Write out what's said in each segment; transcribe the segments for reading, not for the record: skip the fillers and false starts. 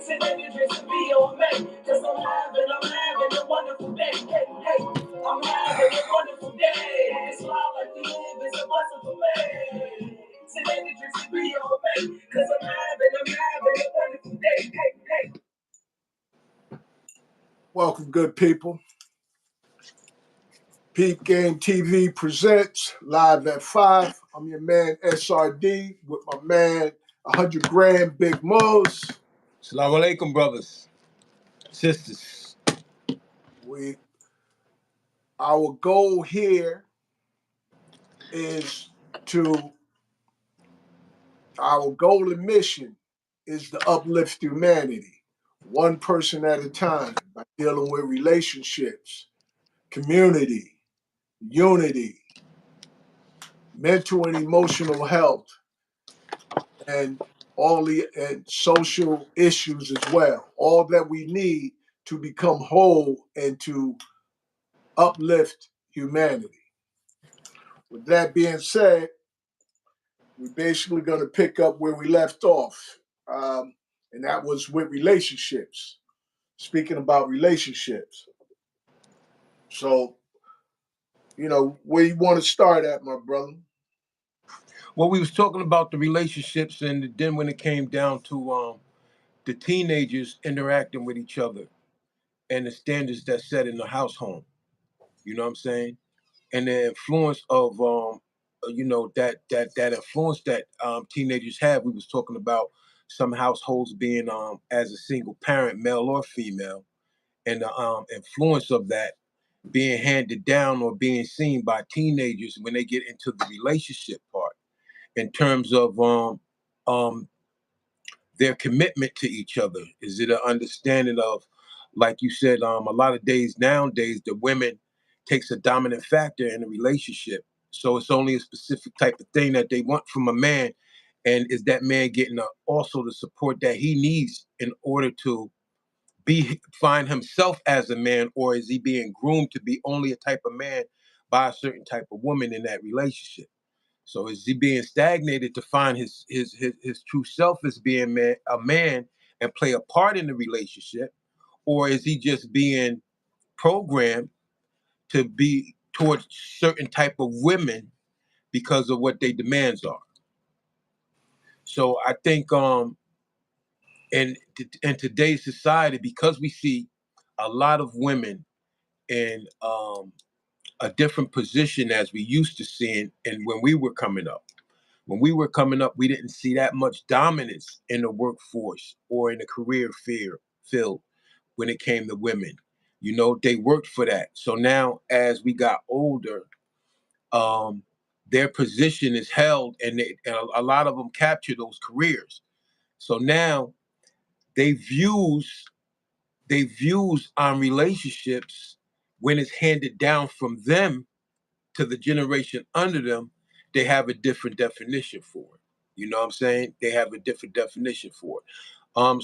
Sit in the dress and be on me. Cause I'm having a wonderful day. Hey, hey, I'm having a wonderful day. This smile like we live is a blessing for me. Sit in the dress and be on me. Cause I'm having a wonderful day. Hey, hey. Welcome, good people. Peep Game TV presents live at 5. I'm your man SRD with my man 100 grand Big Mo's. Assalamu alaikum, brothers, sisters. Our goal here is our goal and mission is to uplift humanity, one person at a time, by dealing with relationships, community, unity, mental and emotional health, and social issues as well. All that we need to become whole and to uplift humanity. With that being said, we're basically going to pick up where we left off, and that was with relationships. Speaking about relationships. So, where you want to start at, my brother? Well, we was talking about the relationships, and then when it came down to the teenagers interacting with each other and the standards that's set in the household, you know what I'm saying, and the influence of that influence that teenagers have. We was talking about some households being as a single parent, male or female, and the influence of that being handed down or being seen by teenagers when they get into the relationship part in terms of um, their commitment to each other. Is it an understanding of, like you said, a lot of days nowadays, the women takes a dominant factor in a relationship. So it's only a specific type of thing that they want from a man. And is that man getting also the support that he needs in order to find himself as a man, or is he being groomed to be only a type of man by a certain type of woman in that relationship? So is he being stagnated to find his true self as being a man and play a part in the relationship, or is he just being programmed to be towards certain type of women because of what their demands are? So I think in today's society, because we see a lot of women in a different position as we used to seeing, and when we were coming up. When we were coming up, we didn't see that much dominance in the workforce or in the career field when it came to women. You know, they worked for that. So now, as we got older, their position is held, and a lot of them capture those careers. So now they views on relationships when it's handed down from them to the generation under them, they have a different definition for it. You know what I'm saying? They have a different definition for it.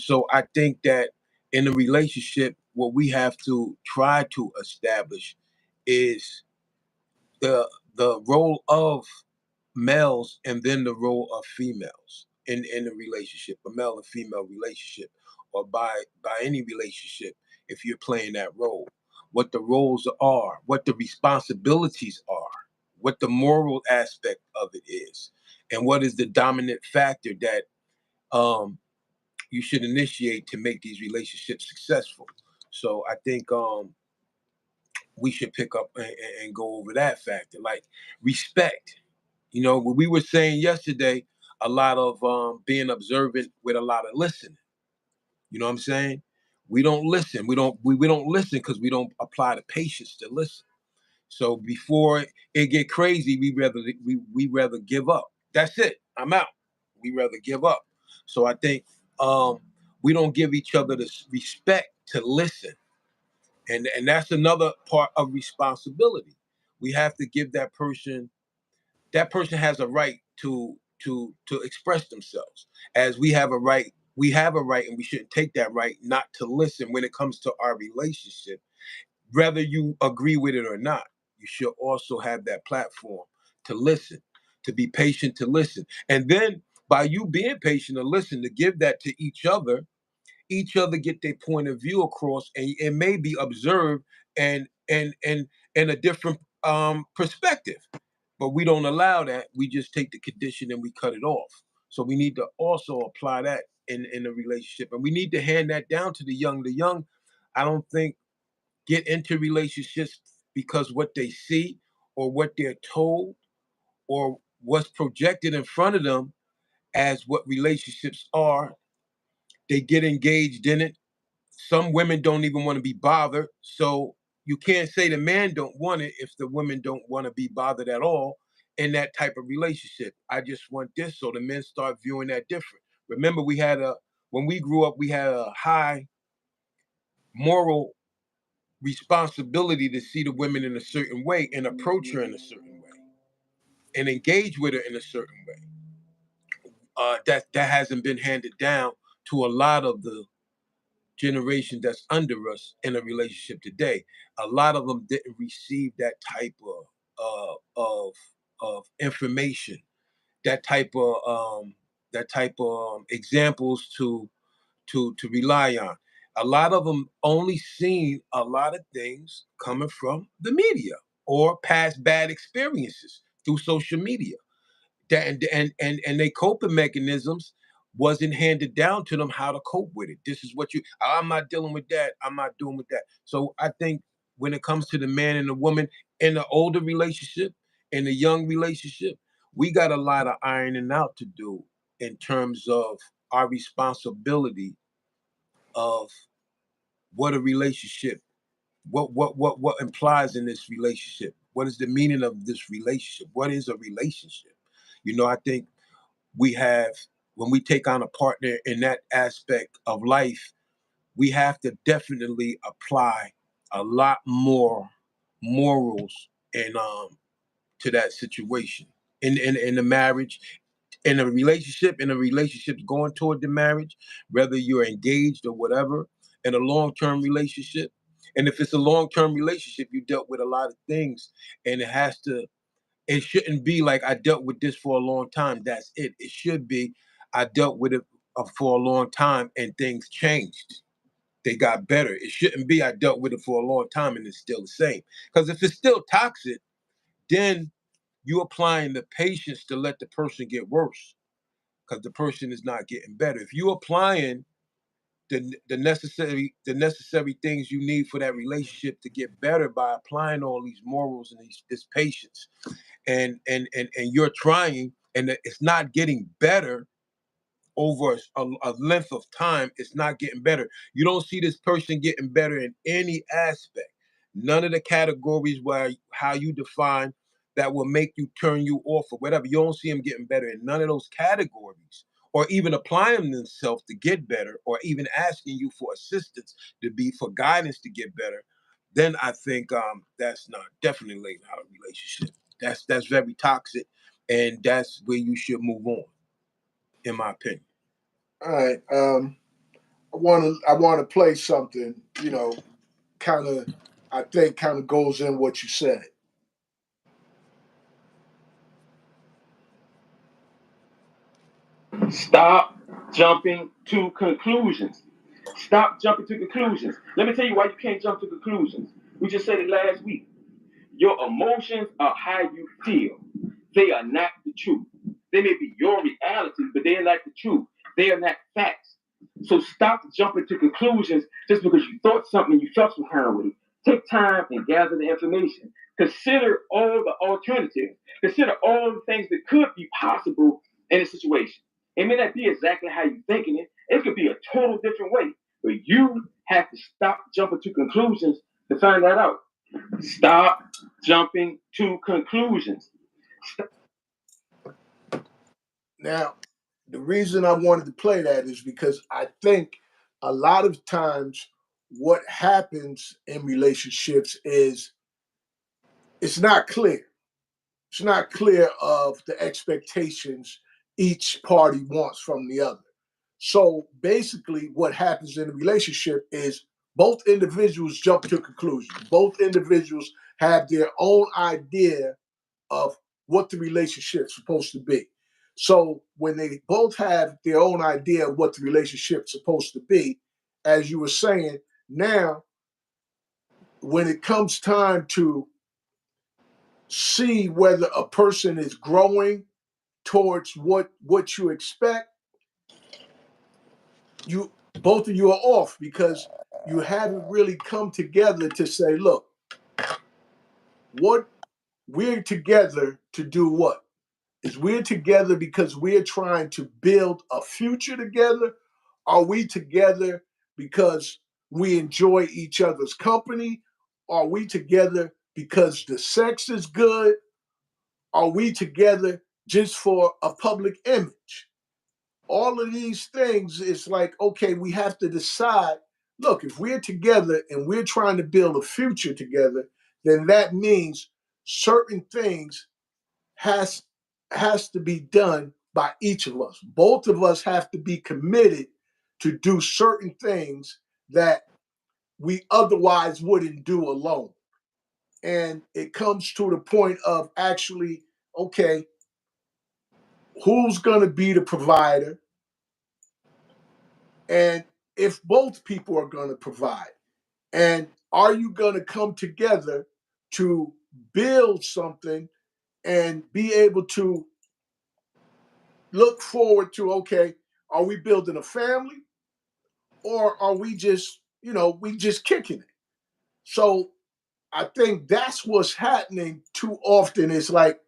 So I think that in a relationship, what we have to try to establish is the role of males and then the role of females in a relationship, a male and female relationship, or by any relationship, if you're playing that role, what the roles are, what the responsibilities are, what the moral aspect of it is, and what is the dominant factor that you should initiate to make these relationships successful. So I think we should pick up and go over that factor, like respect. You know, what we were saying yesterday, a lot of being observant with a lot of listening. You know what I'm saying? We don't listen. We don't listen because we don't apply the patience to listen. So before it get crazy, we rather give up. That's it. I'm out. We rather give up. So I think we don't give each other the respect to listen, and that's another part of responsibility. We have to give that person. That person has a right to express themselves, as we have a right. We have a right, and we shouldn't take that right not to listen when it comes to our relationship, whether you agree with it or not. You should also have that platform to listen, to be patient, to listen. And then by you being patient to listen, to give that to each other, each other get their point of view across, and it may be observed and in a different perspective. But we don't allow that. We just take the condition and we cut it off. So we need to also apply that in a relationship, and we need to hand that down to the young. The young, I don't think, get into relationships because what they see or what they're told or what's projected in front of them as what relationships are. They get engaged in it. Some women don't even want to be bothered. So you can't say the man don't want it if the women don't want to be bothered at all in that type of relationship. I just want this, so the men start viewing that different. Remember, when we grew up, we had a high moral responsibility to see the women in a certain way and approach her in a certain way and engage with her in a certain way. That hasn't been handed down to a lot of the generation that's under us in a relationship today. A lot of them didn't receive that type of information, that type of examples to rely on. A lot of them only seen a lot of things coming from the media or past bad experiences through social media. That and they coping mechanisms wasn't handed down to them how to cope with it. This is what you. I'm not dealing with that. I'm not doing with that. So I think when it comes to the man and the woman in the older relationship, in the young relationship, we got a lot of ironing out to do in terms of our responsibility of what a relationship, what implies in this relationship. What is the meaning of this relationship? What is a relationship? I think we have, when we take on a partner in that aspect of life, we have to definitely apply a lot more morals and to that situation in the marriage, in a relationship going toward the marriage, whether you're engaged or whatever, in a long-term relationship. And if it's a long-term relationship, you dealt with a lot of things, and it shouldn't be like I dealt with this for a long time. That's it. It should be I dealt with it for a long time and things changed. They got better. It shouldn't be I dealt with it for a long time and it's still the same. Because if it's still toxic, then you applying the patience to let the person get worse because the person is not getting better. If you applying the necessary things you need for that relationship to get better by applying all these morals and this patience, and you're trying and it's not getting better over a length of time, it's not getting better. You don't see this person getting better in any aspect. None of the categories where how you define that will make you turn you off or whatever. You don't see them getting better in none of those categories, or even applying themselves to get better, or even asking you for assistance for guidance to get better. Then I think that's not definitely laying out a relationship. That's very toxic, and that's where you should move on, in my opinion. All right. I want to play something. Kind of. I think kind of goes in what you said. Stop jumping to conclusions. Stop jumping to conclusions. Let me tell you why you can't jump to conclusions. We just said it last week. Your emotions are how you feel. They are not the truth. They may be your reality, but they are not the truth. They are not facts. So stop jumping to conclusions just because you thought something and you felt some kind of way. Take time and gather the information. Consider all the alternatives. Consider all the things that could be possible in a situation. It may not be exactly how you're thinking it. It could be a total different way. But you have to stop jumping to conclusions to find that out. Stop jumping to conclusions. Now, the reason I wanted to play that is because I think a lot of times what happens in relationships is it's not clear. It's not clear of the expectations each party wants from the other. So basically, what happens in a relationship is both individuals jump to conclusions. Both individuals have their own idea of what the relationship's supposed to be. So when they both have their own idea of what the relationship's supposed to be, as you were saying, now when it comes time to see whether a person is growing towards what you expect, you both of you are off because you haven't really come together to say, look, what we're together to do what? Is we're together because we're trying to build a future together? Are we together because we enjoy each other's company? Are we together because the sex is good? Are we together just for a public image? All of these things, it's like, okay, we have to decide, look, if we're together and we're trying to build a future together, then that means certain things has has to be done by each of us. Both of us have to be committed to do certain things that we otherwise wouldn't do alone. And it comes to the point of actually, okay, who's going to be the provider? And if both people are going to provide, and are you going to come together to build something and be able to look forward to, okay, are we building a family or are we just, we just kicking it? So I think that's what's happening too often. It's like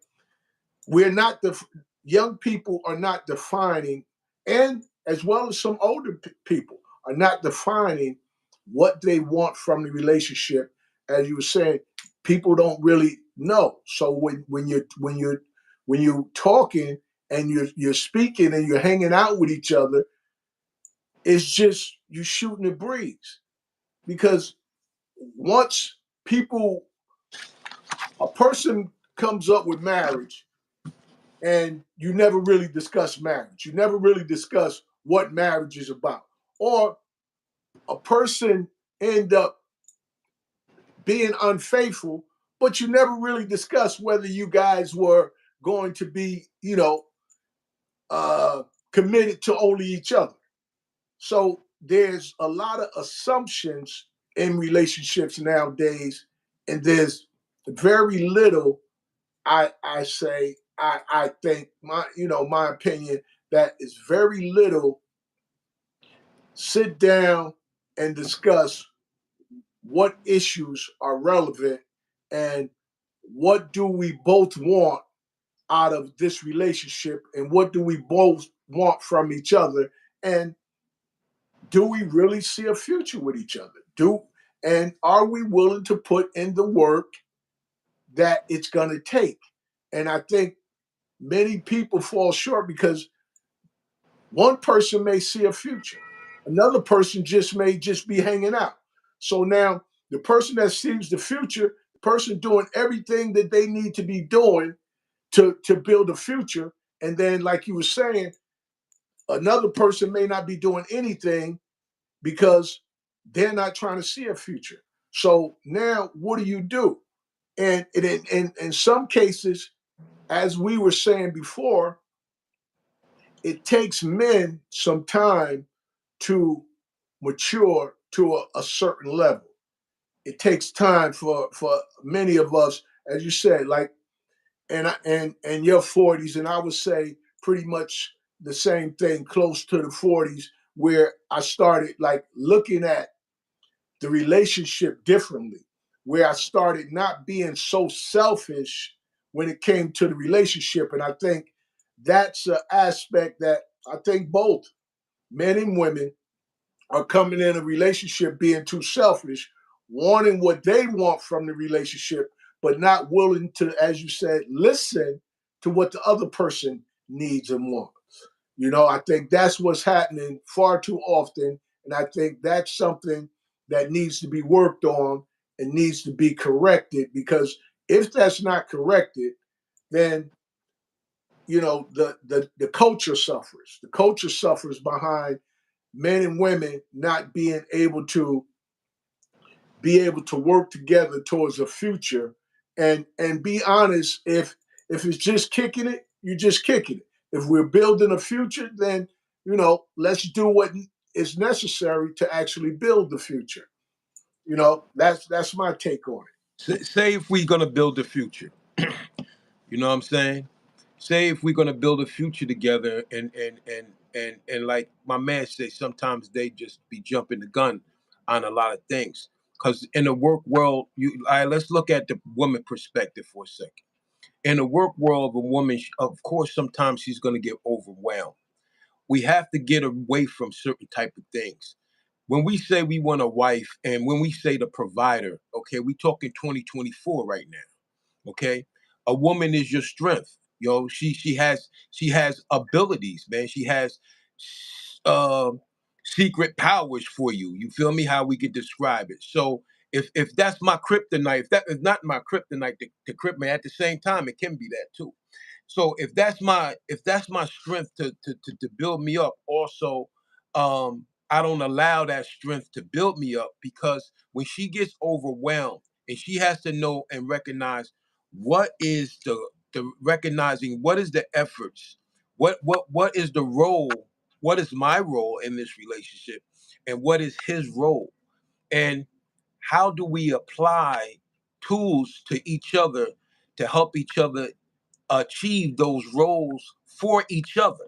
we're not the young people are not defining, and as well as some older people are not defining what they want from the relationship. As you were saying, people don't really know. So when you're talking and you're speaking and you're hanging out with each other, it's just you shooting the breeze because once people a person comes up with marriage and you never really discuss marriage. You never really discuss what marriage is about. Or a person end up being unfaithful, but you never really discuss whether you guys were going to be, uh, committed to only each other. So there's a lot of assumptions in relationships nowadays, and there's very little I think my opinion that is very little sit down and discuss what issues are relevant and what do we both want out of this relationship and what do we both want from each other, and do we really see a future with each other, and are we willing to put in the work that it's going to take. And I think many people fall short because one person may see a future, another person may just be hanging out. So now the person that sees the future, the person doing everything that they need to be doing to build a future, and then like you were saying, another person may not be doing anything because they're not trying to see a future. So now what do you do? And in some cases, as we were saying before, it takes men some time to mature to a certain level. It takes time for many of us, as you said, like and your 40s, and I would say pretty much the same thing, close to the 40s, where I started like looking at the relationship differently, where I started not being so selfish when it came to the relationship. And I think that's an aspect that I think both men and women are coming in a relationship being too selfish, wanting what they want from the relationship, but not willing to, as you said, listen to what the other person needs and wants. I think that's what's happening far too often. And I think that's something that needs to be worked on and needs to be corrected, because if that's not corrected, then the culture suffers. The culture suffers behind men and women not being able to work together towards a future. And be honest, if it's just kicking it, you're just kicking it. If we're building a future, then let's do what is necessary to actually build the future. You know, that's my take on it. Say if we're gonna build the future, you know what I'm saying? Say if we're gonna build a future together, and like my man said, sometimes they just be jumping the gun on a lot of things. Because in the work world, let's look at the woman perspective for a second. In the work world of a woman, of course, sometimes she's gonna get overwhelmed. We have to get away from certain type of things. When we say we want a wife, and when we say the provider, okay, we talking 2024 right now. Okay, a woman is your strength. Yo, she has abilities, man. She has uh, secret powers for you. You feel me? How we could describe it. So if that's my kryptonite, if that is not my kryptonite, the kryptonite at the same time, it can be that too. So if that's my strength to build me up, also, I don't allow that strength to build me up, because when she gets overwhelmed and she has to know and recognize what is the recognizing what is the efforts, what is the role, what is my role in this relationship, and what is his role, and how do we apply tools to each other to help each other achieve those roles for each other.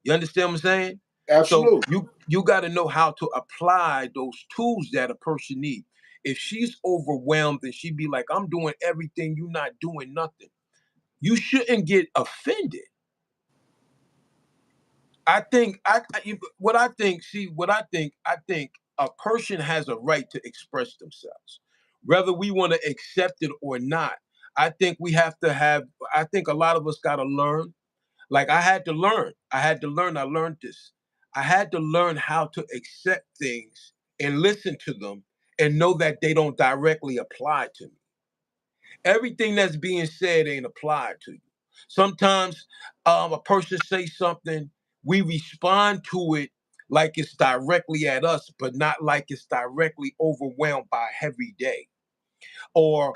You understand what I'm saying? So Absolutely. you got to know how to apply those tools that a person needs. If she's overwhelmed and she be like, "I'm doing everything, you're not doing nothing," you shouldn't get offended. I think what I think. See, what I think. I think a person has a right to express themselves, whether we want to accept it or not. I think we have to have. I think a lot of us got to learn. Like I had to learn. I had to learn. I learned this. I had to learn how to accept things and listen to them and know that they don't directly apply to me. Everything that's being said ain't applied to you. Sometimes a person say something, we respond to it like it's directly at us, but not like it's directly overwhelmed by a heavy day or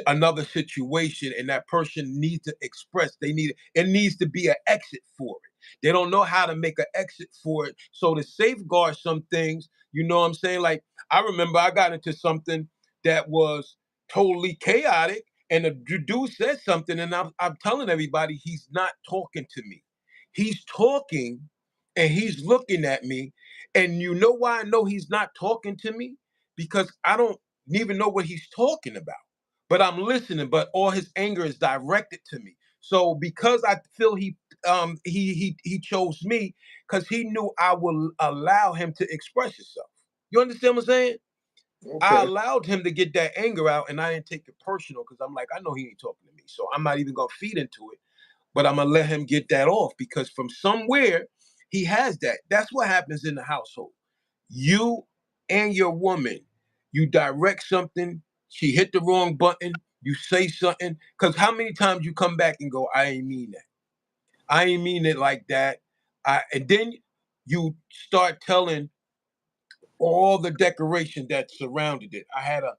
another situation, and that person needs to express, it needs to be an exit for it. They don't know how to make an exit for it, so to safeguard some things, you know what I'm saying? Like, I remember I got into something that was totally chaotic, and the dude said something, and I'm telling everybody he's not talking to me. He's talking and he's looking at me, and you know why I know he's not talking to me? Because I don't even know what he's talking about. But I'm listening, but all his anger is directed to me. So because I feel he chose me because he knew I will allow him to express himself. You understand what I'm saying? I Okay. allowed him to get that anger out, and I didn't take it personal because I'm like, I know he ain't talking to me. So I'm not even gonna feed into it, but I'm gonna let him get that off because from somewhere he has that. That's what happens in the household. You and your woman, you direct something, she hit the wrong button, you say something, because how many times you come back and go, I ain't mean that. I ain't mean it like that. And then you start telling all the decoration that surrounded it. I had a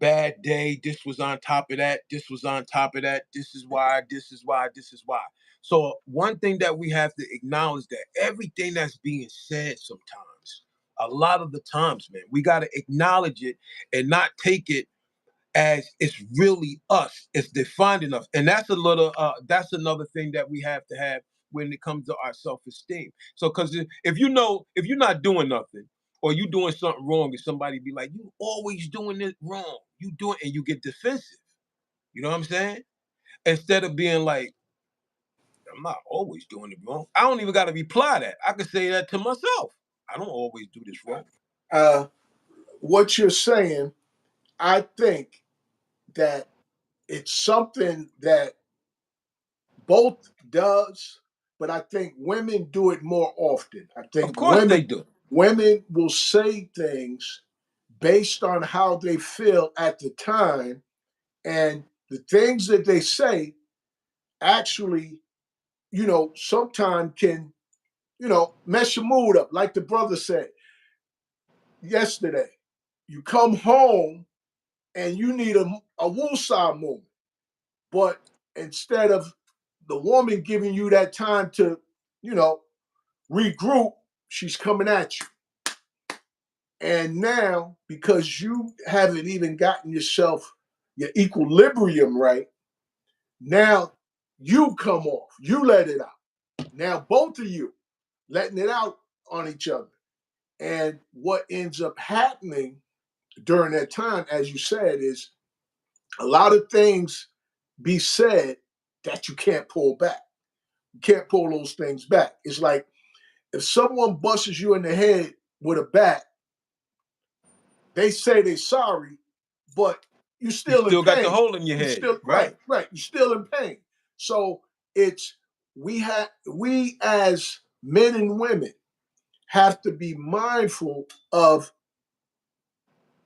bad day. This was on top of that. This was on top of that. This is why. This is why. This is why. So one thing that we have to acknowledge that everything that's being said sometimes, a lot of the times, man, we got to acknowledge it and not take it as it's really us. It's defining us, and that's a little. That's another thing that we have to have when it comes to our self-esteem. So, because if you know, if you're not doing nothing, or you doing something wrong, and somebody be like, "You always doing it wrong," you do it, and you get defensive. You know what I'm saying? Instead of being like, "I'm not always doing it wrong." I don't even got to reply that. I can say that to myself. I don't always do this wrong. Uh, what you're saying, I think that it's something that both does, but I think women do it more often. I Of think course they do. women will say things based on how they feel at the time, and the things that they say actually, sometimes can, mess your mood up. Like the brother said yesterday, you come home and you need a woosah moment, but instead of the woman giving you that time to, you know, regroup, she's coming at you. And now, because you haven't even gotten your equilibrium right, now you come off. You let it out. Now both of you letting it out on each other. And what ends up happening during that time, as you said, is a lot of things be said that you can't pull back. You can't pull those things back. It's like if someone busts you in the head with a bat, they say they're sorry, but you're You still in still got the pain. hole in your You head, still right? right. You're still in pain. So it's we as men and women have to be mindful of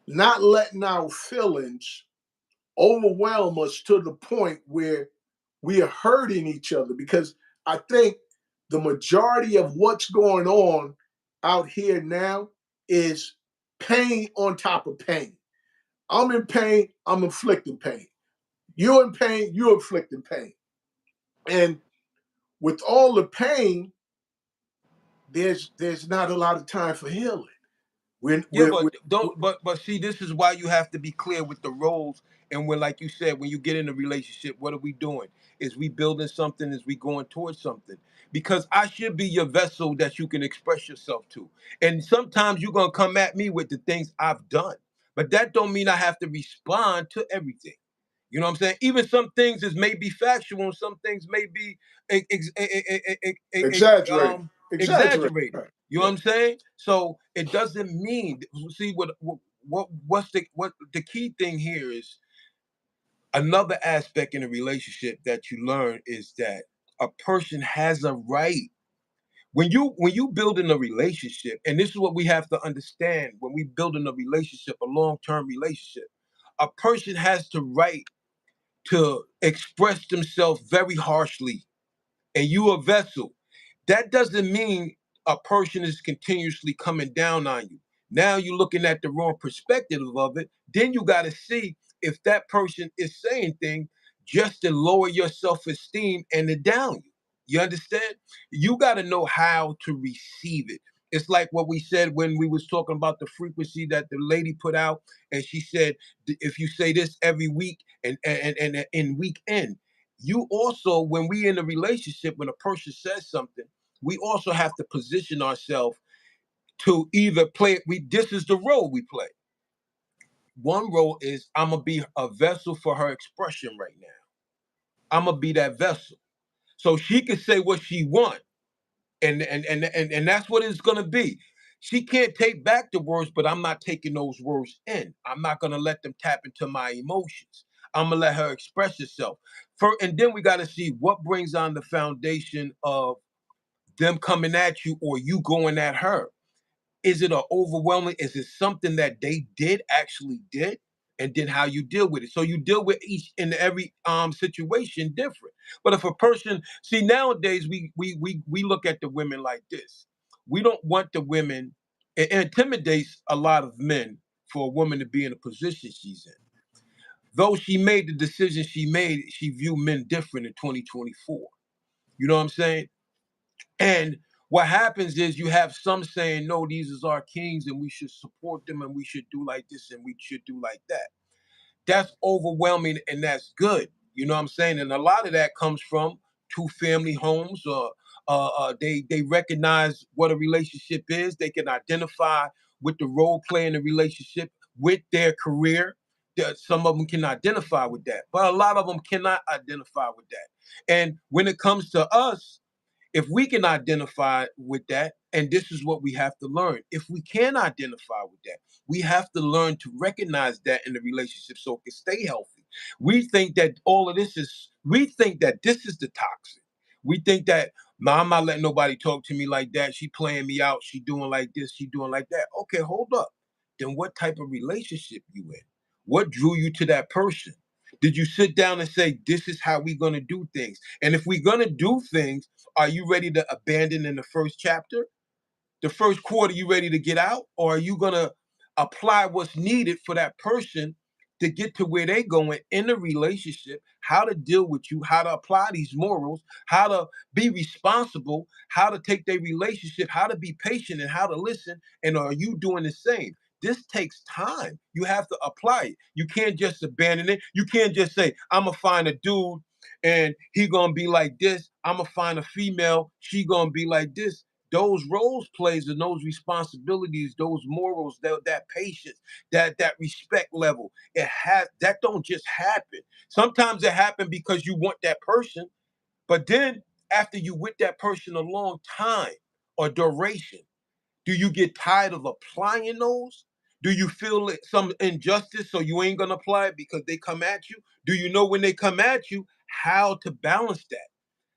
not letting our feelings overwhelm us to the point where we are hurting each other. Because I think the majority of what's going on out here now is pain on top of pain. I'm in pain, I'm inflicting pain. You're in pain, you're inflicting pain. And with all the pain, there's not a lot of time for healing. We're, Yeah, we're, but we're, don't but see, this is why you have to be clear with the roles. And when, like you said, when you get in a relationship, what are we doing? Is we building something? Is we going towards something? Because I should be your vessel that you can express yourself to. And sometimes you're gonna come at me with the things I've done, but that don't mean I have to respond to everything. You know what I'm saying? Even some things is may be factual, and some things may be exaggerated. Exaggerated. exaggerated. Right. You know Yeah. what I'm saying? So it doesn't mean. See what's the key thing here is another aspect in a relationship that you learn is that a person has a right when you build in a relationship, and this is what we have to understand when we build in a relationship, a long-term relationship, a person has the right to express themselves very harshly, and you a vessel. That doesn't mean a person is continuously coming down on you. Now you're looking at the wrong perspective of it. Then you got to see if that person is saying things just to lower your self-esteem and to down you. You understand? You got to know how to receive it. It's like what we said when we was talking about the frequency that the lady put out, and she said, if you say this every week and in week end, you also, when we in a relationship, when a person says something, we also have to position ourselves to either play. This is the role we play. One role is I'm gonna be a vessel for her expression right now. I'm gonna be that vessel, so she can say what she want, and that's what it's gonna be. She can't take back the words, but I'm not taking those words in. I'm not gonna let them tap into my emotions. I'm gonna let her express herself. And then we got to see what brings on the foundation of them coming at you or you going at her. Is it a overwhelming? Is it something that they actually did, and then how you deal with it? So you deal with each and every situation different. But if a person, see, nowadays we look at the women like this. We don't want the women. It intimidates a lot of men for a woman to be in a position she's in. Though she made the decision she made, she viewed men different in 2024. You know what I'm saying? And what happens is you have some saying, no, these is our kings and we should support them and we should do like this and we should do like that. That's overwhelming and that's good. You know what I'm saying? And a lot of that comes from two family homes. They recognize what a relationship is. They can identify with the role play in a relationship with their career. Some of them can identify with that, but a lot of them cannot identify with that. And when it comes to us, if we can identify with that, and this is what we have to learn. If we can identify with that, we have to learn to recognize that in the relationship so it can stay healthy. We think that this is the toxic. We think that, nah, I'm not letting nobody talk to me like that. She playing me out. She doing like this. She doing like that. Okay, hold up. Then what type of relationship you in? What drew you to that person? Did you sit down and say, this is how we're going to do things? And if we're going to do things, are you ready to abandon in the first chapter? The first quarter, you ready to get out? Or are you going to apply what's needed for that person to get to where they going in the relationship, how to deal with you, how to apply these morals, how to be responsible, how to take their relationship, how to be patient and how to listen? And are you doing the same? this takes time. You have to apply it. You can't just abandon it. You can't just say, I'm gonna find a dude and he gonna be like this. I'm gonna find a female, she gonna be like this. Those roles plays and those responsibilities, those morals, that patience, that respect level, that don't just happen. Sometimes it happen because you want that person, but then after you with that person a long time or duration, do you get tired of applying those? Do you feel some injustice so you ain't gonna apply it because they come at you? Do you know when they come at you how to balance that?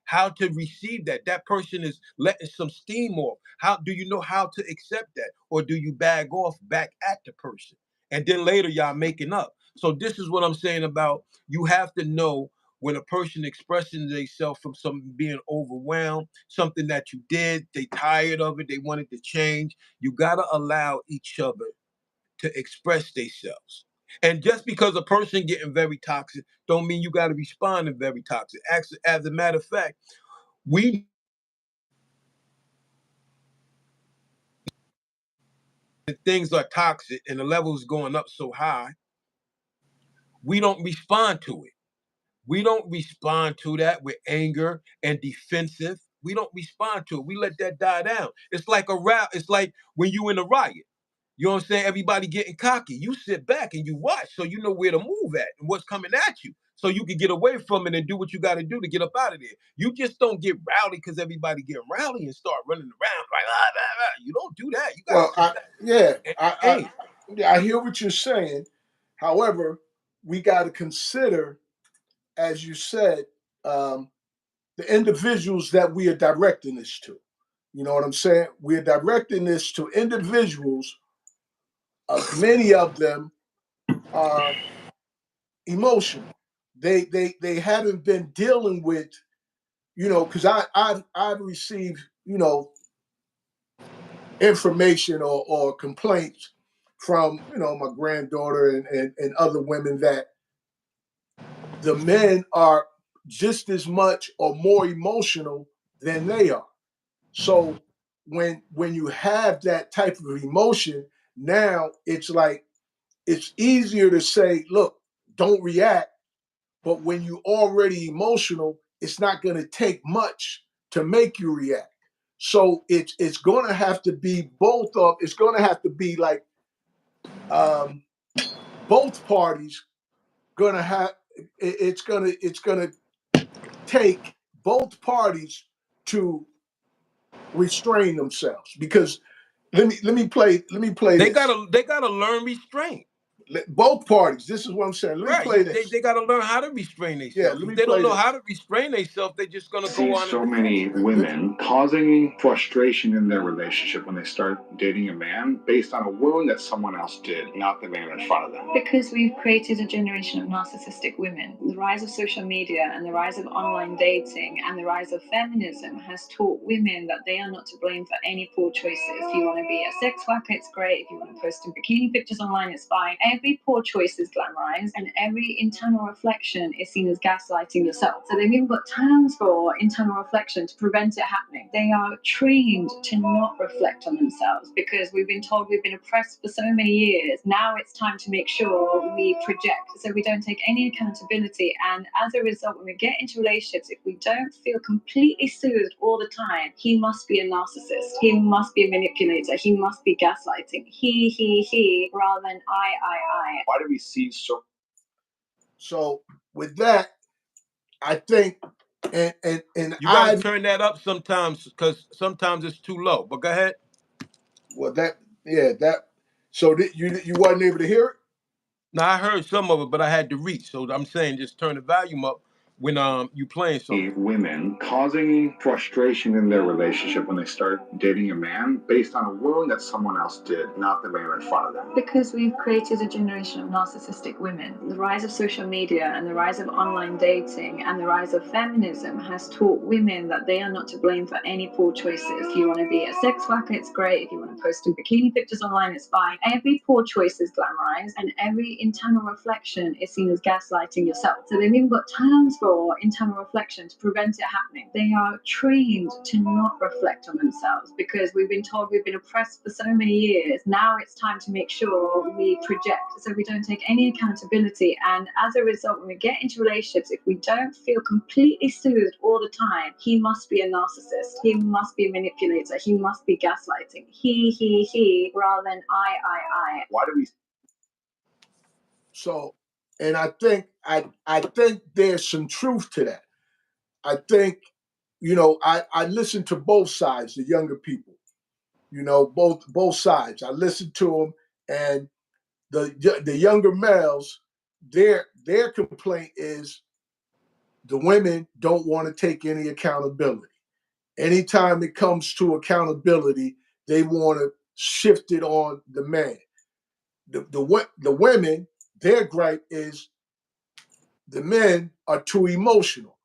How to receive that? That person is letting some steam off. How do you know how to accept that? Or do you bag off back at the person? And then later y'all making up. So this is what I'm saying about you have to know when a person expressing themselves from something being overwhelmed, something that you did, they tired of it, they wanted to change. You gotta allow each other to express themselves. And just because a person getting very toxic, don't mean you got to respond to very toxic. As a matter of fact, we things are toxic and the levels going up so high, we don't respond to it. We don't respond to that with anger and defensive. We don't respond to it. We let that die down. It's like a rout. It's like when you in a riot. You know what I'm saying? Everybody getting cocky. You sit back and you watch so you know where to move at and what's coming at you. So you can get away from it and do what you got to do to get up out of there. You just don't get rowdy because everybody get rowdy and start running around like, ah, ah, ah. You don't do that. You got to Well, sit back and aim. I hear what you're saying. However, we got to consider, as you said, um, the individuals that we are directing this to. You know what I'm saying? We're directing this to individuals. Many of them are emotional. They haven't been dealing with, because I've received, information or complaints from, my granddaughter and other women that the men are just as much or more emotional than they are. So when you have that type of emotion, now it's like it's easier to say, look, don't react. But when you're already emotional, it's not going to take much to make you react. So it's going to have to be both of. It's going to have to be like um, both parties going to have. It's going to take both parties to restrain themselves because let me play this. They gotta learn restraint. Both parties. This is what I'm saying. Let me Right. play They this. got to learn how to restrain Yeah, themselves. let If me they don't play know how this. to restrain themselves, they're just going to See go on so and many women causing frustration in their relationship when they start dating a man based on a wound that someone else did, not the man in front of them. Because we've created a generation of narcissistic women. The rise of social media and the rise of online dating and the rise of feminism has taught women that they are not to blame for any poor choices. If you want to be a sex worker, it's great. If you want to post in bikini pictures online, it's fine. Every poor choice is glamorized and every internal reflection is seen as gaslighting yourself. So they've even got terms for internal reflection to prevent it happening. They are trained to not reflect on themselves because we've been told we've been oppressed for so many years. Now it's time to make sure we project so we don't take any accountability. And as a result, when we get into relationships, if we don't feel completely soothed all the time, he must be a narcissist. He must be a manipulator. He must be gaslighting. He, rather than I. Why do we see so? So with that, I think, and you got to turn that up sometimes because sometimes it's too low. But go ahead. well that yeah that so you wasn't able to hear it. Now I heard some of it, but I had to reach. So I'm saying just turn the volume up when you playing something. Women causing frustration in their relationship when they start dating a man based on a wound that someone else did, not the man in front of them. Because we've created a generation of narcissistic women. The rise of social media and the rise of online dating and the rise of feminism has taught women that they are not to blame for any poor choices. If you want to be a sex worker, it's great. If you want to post in bikini pictures online, it's fine. Every poor choice is glamorized and every internal reflection is seen as gaslighting yourself. So they've even got terms for for internal reflection to prevent it happening. They are trained to not reflect on themselves because we've been told we've been oppressed for so many years. Now it's time to make sure we project so we don't take any accountability. And as a result, when we get into relationships, if we don't feel completely soothed all the time, he must be a narcissist, he must be a manipulator, he must be gaslighting, he, rather than I. Why do we? So, and I think there's some truth to that. I think, I listen to both sides, the younger people, both sides. I listen to them, and the younger males, their complaint is the women don't want to take any accountability. Anytime it comes to accountability, they want to shift it on the man. The women, their gripe is the men are too emotional.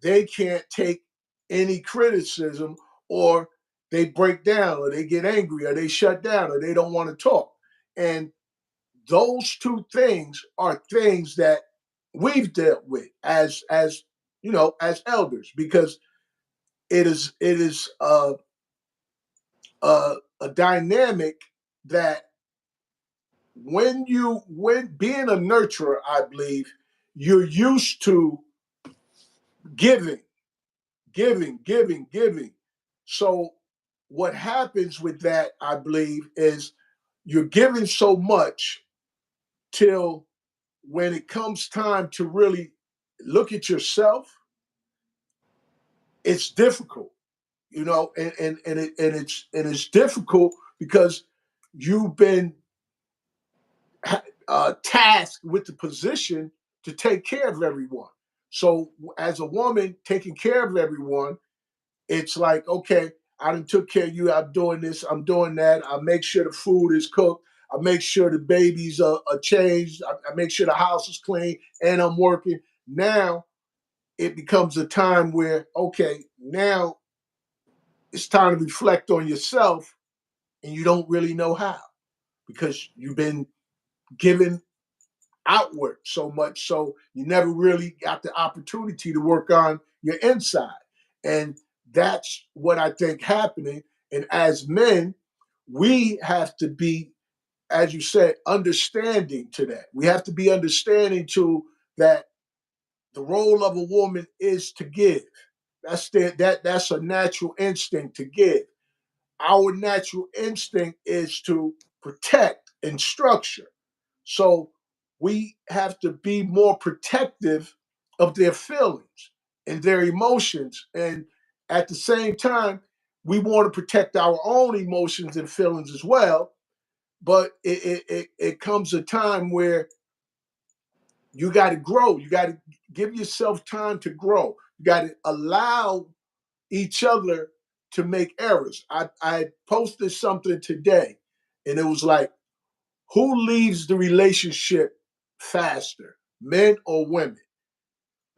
They can't take any criticism, or they break down, or they get angry, or they shut down, or they don't want to talk. And those two things are things that we've dealt with as elders, because it is a dynamic that when being a nurturer, I believe you're used to giving, giving. So what happens with that, I believe, is you're giving so much till when it comes time to really look at yourself, it's difficult, and it's difficult because you've been tasked with the position to take care of everyone. So as a woman taking care of everyone, it's like, okay, I done took care of you. I'm doing this. I'm doing that. I make sure the food is cooked. I make sure the babies are changed. I make sure the house is clean, and I'm working. Now it becomes a time where, okay, now it's time to reflect on yourself, and you don't really know how, because you've been given outward so much, so you never really got the opportunity to work on your inside. And that's what I think happening. And as men, we have to be, as you said, understanding to that. We have to be understanding to that the role of a woman is to give. That's a natural instinct to give. Our natural instinct is to protect and structure. So we have to be more protective of their feelings and their emotions. And at the same time, we want to protect our own emotions and feelings as well. But it comes a time where you got to grow. You got to give yourself time to grow. You got to allow each other to make errors. I posted something today, and it was like, who leaves the relationship faster, men or women?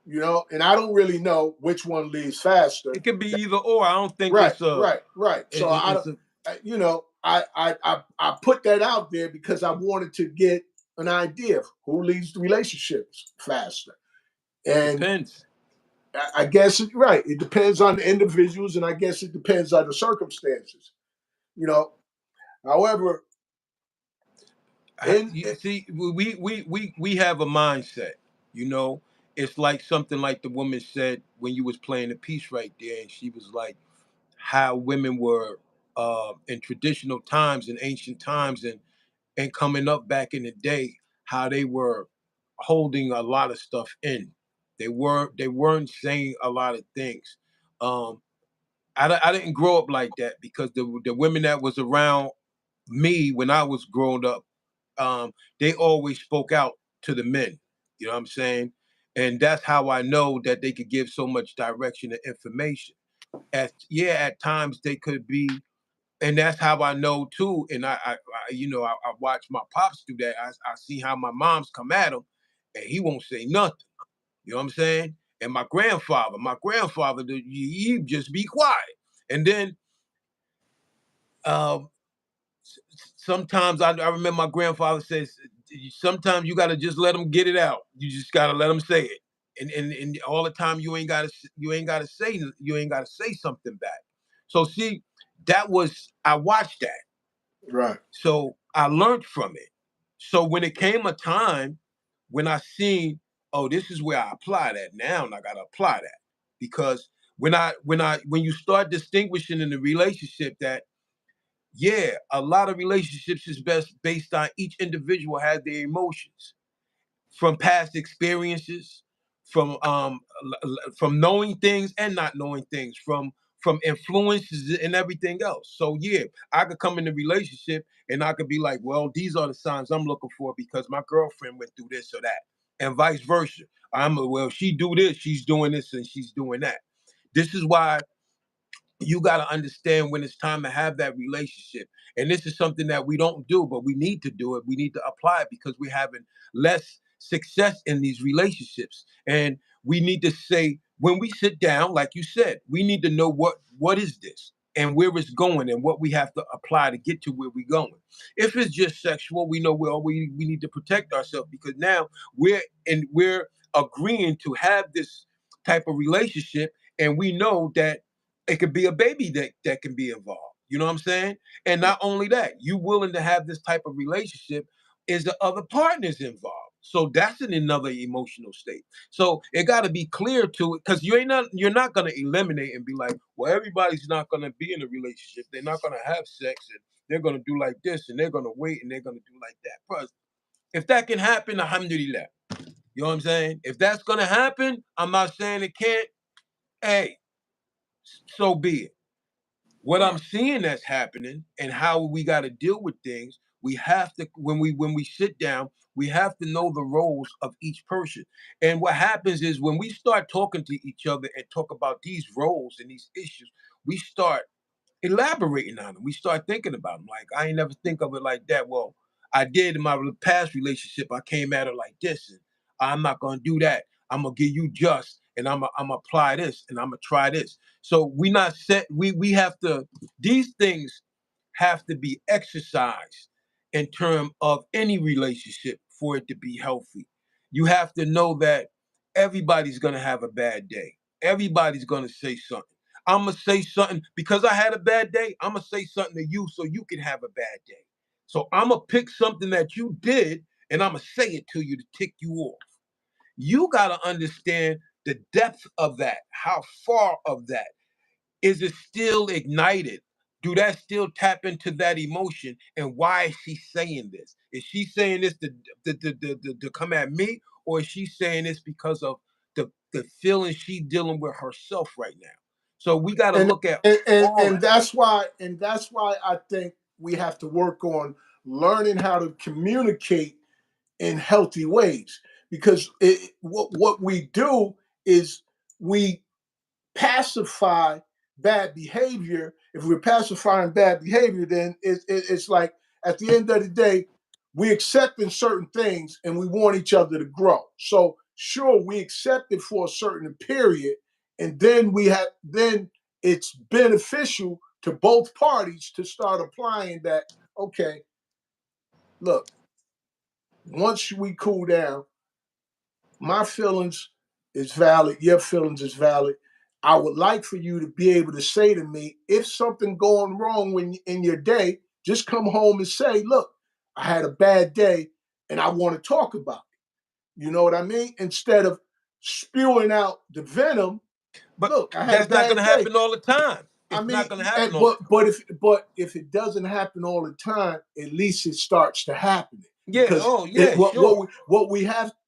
And I don't really know which one leaves faster. It could be either or. I don't think Right, it's a. right. So I It's don't, a. I put that out there because I wanted to get an idea of who leaves the relationships faster. And Depends. I guess it's right. It depends on the individuals, and I guess it depends on the circumstances. You know, However, in You see, we have a mindset. You know, it's like something like the woman said when you was playing the piece right there, and she was like, how women were in traditional times and ancient times, and coming up back in the day, how they were holding a lot of stuff in. They weren't saying a lot of things. Um, I didn't grow up like that, because the women that was around me when I was growing up, they always spoke out to the men. You know what I'm saying? And that's how I know that they could give so much direction and information. At times they could be, and that's how I know too. And I watch my pops do that. I see how my mom's come at him, and he won't say nothing. You know what I'm saying? And my grandfather, he just be quiet. And then um, sometimes I remember my grandfather says, sometimes you got to just let them get it out. You just got to let them say it. and all the time you ain't gotta say something back. So see, I watched that. Right. So I learned from it. So when it came a time when I seen, oh, this is where I apply that. Now I gotta apply that. Because when you start distinguishing in the relationship that, yeah, a lot of relationships is best based on each individual has their emotions from past experiences, from from knowing things and not knowing things, from influences and everything else. So yeah, I could come in a relationship and I could be like, well, these are the signs I'm looking for because my girlfriend went through this or that, and vice versa. Well, she do this, she's doing this, and she's doing that. This is why you got to understand when it's time to have that relationship. And this is something that we don't do, but we need to do it. We need to apply it because we're having less success in these relationships. And we need to say, when we sit down, like you said, we need to know what is this and where it's going and what we have to apply to get to where we're going. If it's just sexual, we know we need to protect ourselves because now we're agreeing to have this type of relationship, and we know that it could be a baby that can be involved. You know what I'm saying? And not only that, you willing to have this type of relationship is the other partners involved. So that's another emotional state. So it got to be clear to it because you're not going to eliminate and be like, well, everybody's not going to be in a relationship. They're not going to have sex and they're going to do like this and they're going to wait and they're going to do like that. But if that can happen, alhamdulillah. You know what I'm saying? If that's going to happen, I'm not saying it can't. Hey, so be it. What I'm seeing that's happening and how we got to deal with things, we have to when we sit down, we have to know the roles of each person. And what happens is when we start talking to each other and talk about these roles and these issues, we start elaborating on them. We start thinking about them. Like, I ain't never think of it like that. Well, I did in my past relationship. I came at her like this, and I'm not gonna do that. I'm gonna give you just, and I'm gonna apply this, and I'm gonna try this. So we not set. We have to. These things have to be exercised in terms of any relationship for it to be healthy. You have to know that everybody's gonna have a bad day. Everybody's gonna say something. I'm gonna say something because I had a bad day. I'm gonna say something to you so you can have a bad day. So I'm gonna pick something that you did and I'm gonna say it to you to tick you off. You gotta understand the depth of that. How far of that is it still ignited? Do that still tap into that emotion? And why is she saying this? Is she saying this to come at me, or is she saying this because of the feeling she dealing with herself right now? So we got to and look at and, and all and that. that's why I think we have to work on learning how to communicate in healthy ways, because what we do is we pacify bad behavior. If we're pacifying bad behavior, then it's like at the end of the day, we accepting certain things and we want each other to grow. So sure, we accept it for a certain period, and then it's beneficial to both parties to start applying that. Okay, look, once we cool down, my feelings is valid, your feelings is valid. I would like for you to be able to say to me, if something going wrong in your day, just come home and say, look, I had a bad day and I want to talk about it. You know what I mean? Instead of spewing out the venom, But look, I had a that's not going bad to day. happen all the time. I It's mean, not going to happen all the time. but if it doesn't happen all the time, at least it starts to happen, Yeah. because Oh, yeah. Sure.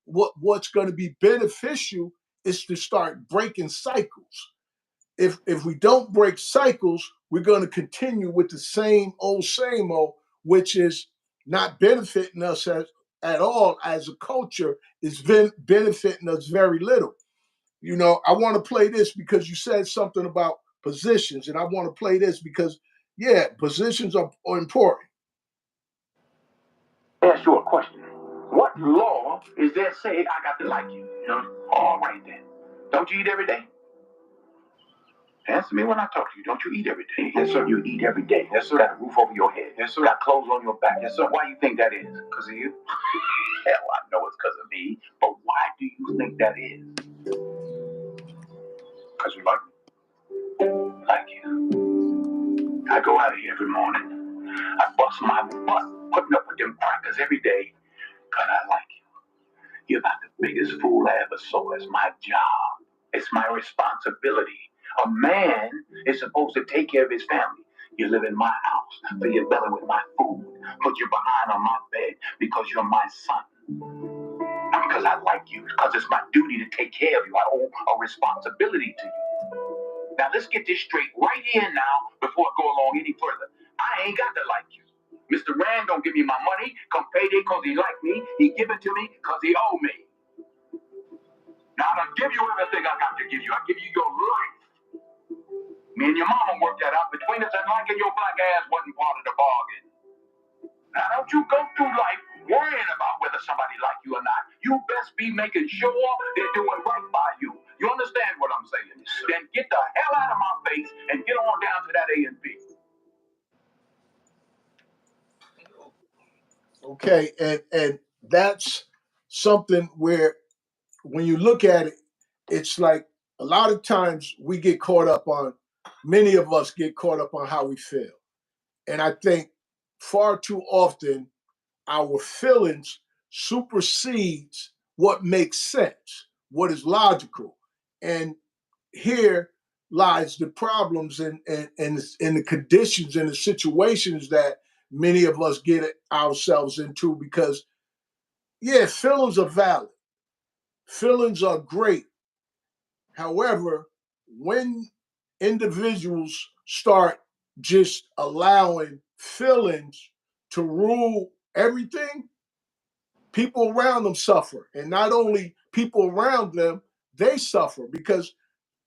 what's going to be beneficial is to start breaking cycles. If we don't break cycles, we're going to continue with the same old, which is not benefiting us at all as a culture. Is benefiting us very little. You know, I want to play this because you said something about positions, and I want to play this because, yeah, positions are important. Ask you a question. What law is there say I got to like you? All right then. Don't you eat every day? Answer me when I talk to you. Don't you eat every day? Yes, sir. You eat every day. Yes, sir. Got a roof over your head. Yes, sir. Got clothes on your back. Yes, sir. Why you think that is? Because of you? Hell, I know it's because of me. But why do you think that is? Because you like me. Like you. I go out of here every morning. I bust my butt putting up with them crackers every day. Because I like you. You're about the biggest fool I ever saw. It's my job. It's my responsibility. A man is supposed to take care of his family. You live in my house, fill your belly with my food, put your behind on my bed because you're my son. Not because I like you, because it's my duty to take care of you. I owe a responsibility to you. Now let's get this straight right here now before I go along any further. I ain't got to like you. Mr. Rand don't give me my money come payday because he like me. He give it to me because he owe me. Now I don't give you everything I got to give you. I give you your life. Me and your mama worked that out between us, and liking your black ass wasn't part of the bargain. Now don't you go through life worrying about whether somebody like you or not. You best be making sure they're doing right by you. You understand what I'm saying? Then get the hell out of my face and get on down to that A&P. Okay, and that's something where when you look at it, it's like a lot of times we get caught up on, many of us get caught up on how we feel. And I think far too often our feelings supersedes what makes sense, what is logical. And here lies the problems and the conditions and the situations that many of us get ourselves into because, yeah, feelings are valid. Feelings are great. However, when individuals start just allowing feelings to rule everything, people around them suffer. And not only people around them, they suffer because